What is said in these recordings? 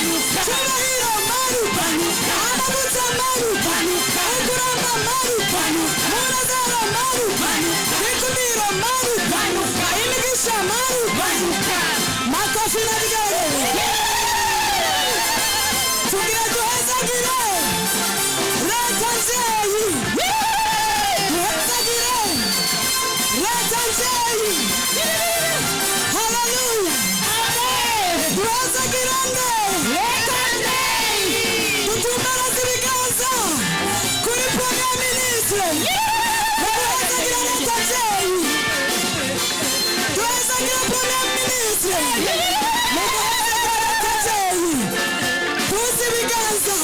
Chubahiro manuka, amavuta manuka, ukuramba manuka, munazaro manuka, ikumiro manuka, imigisha manuka, makofi na vigore. Tugira duhezagire, leta nzeyi, duhezagire, leta nzeyi. Hallelujah. Duhezagire nde, leta nzeyi. Tutumara zibiganza kuri Premier Ministre. Duhezagire leta nzeyi. Duhezagire Premier Ministre. Muduhezagire leta nzeyi. Tuzi biganza.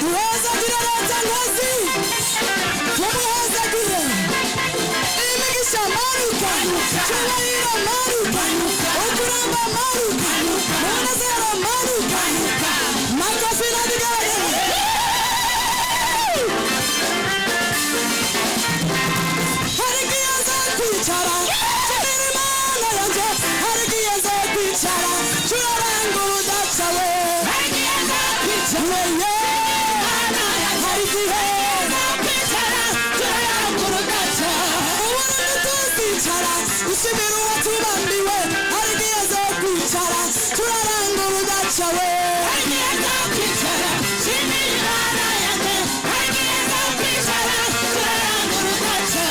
Duhezagire leta ngozi. Tumuhezagire. Imigisha manuka, chubahiro manuka, ukuramba manuka, munazero manuka, makofi na vigore. Harigiye zo kwicara, chubira Imana yanje, harigiye zo kwicara, churaranga urudaca we. Harigiye zo kwicara, harigiye zo kwicara, churaranga urudaca. Uburundi tuzicara, ushimira uwatubambiwe, harigiye zo kwicara, churaranga urudaca we. Harigiye zo kwicara, shimira Imana yanje, harigiye zo kwicara, churaranga urudaca.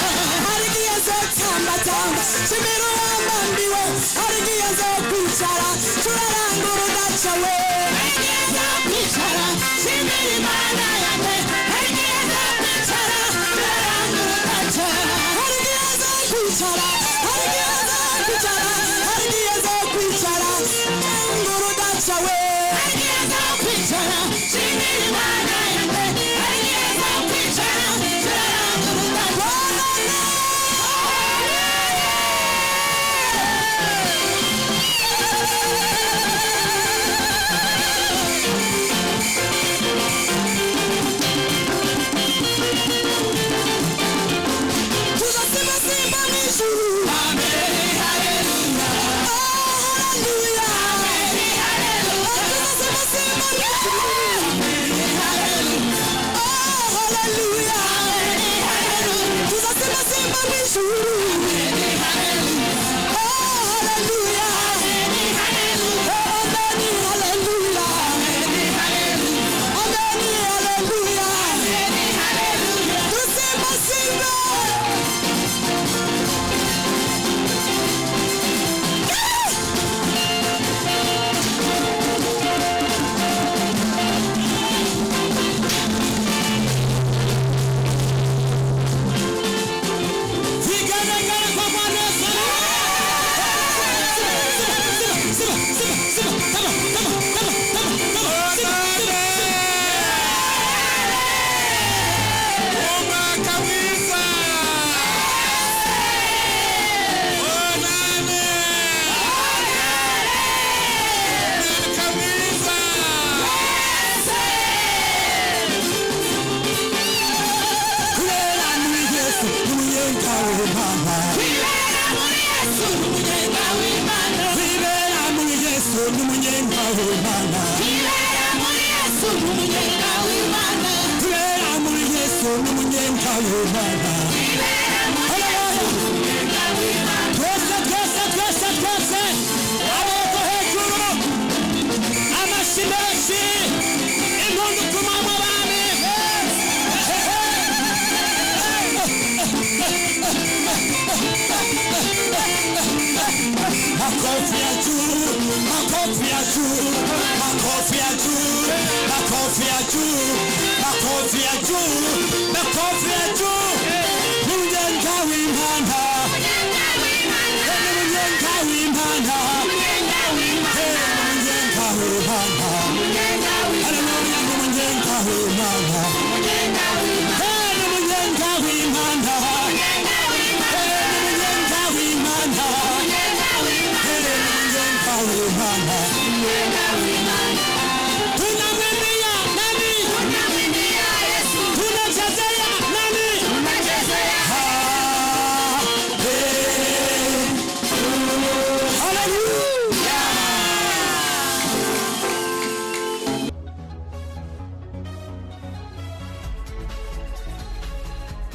Harigiye zo tambatamba, shimira uwambambiwe, harigiye zo kwicara, churaranga urudaca we. Harigiye zo kwicara, shimira Imana yanje, harigiye zo kwicara, churaranga urudaca. Harigiye zo kwicara, harigiye zo kwicara, harigiye zo kwicara, churaranga urudaca we. Harigiye zo kwicara, shimira Imana yanje, harigiye zo kwicara, churaranga urudaca. Tuzasima simba mw'ijuru. Amen, hallelujah. Oh, hallelujah. Amen, hallelujah. Tuzasima simba mw'ijuru. Amen, hallelujah. Oh, hallelujah. Amen, hallelujah. Tuzasima simba mw'ijuru. Amen, hallelujah. Oh, hallelujah. Amen, hallelujah. Oh, amen, hallelujah. Amen, hallelujah. Amen, hallelujah. Amen, hallelujah. Tuzasima simba. Vigaragara kwa Bwana Yesu. Makofi ya juu.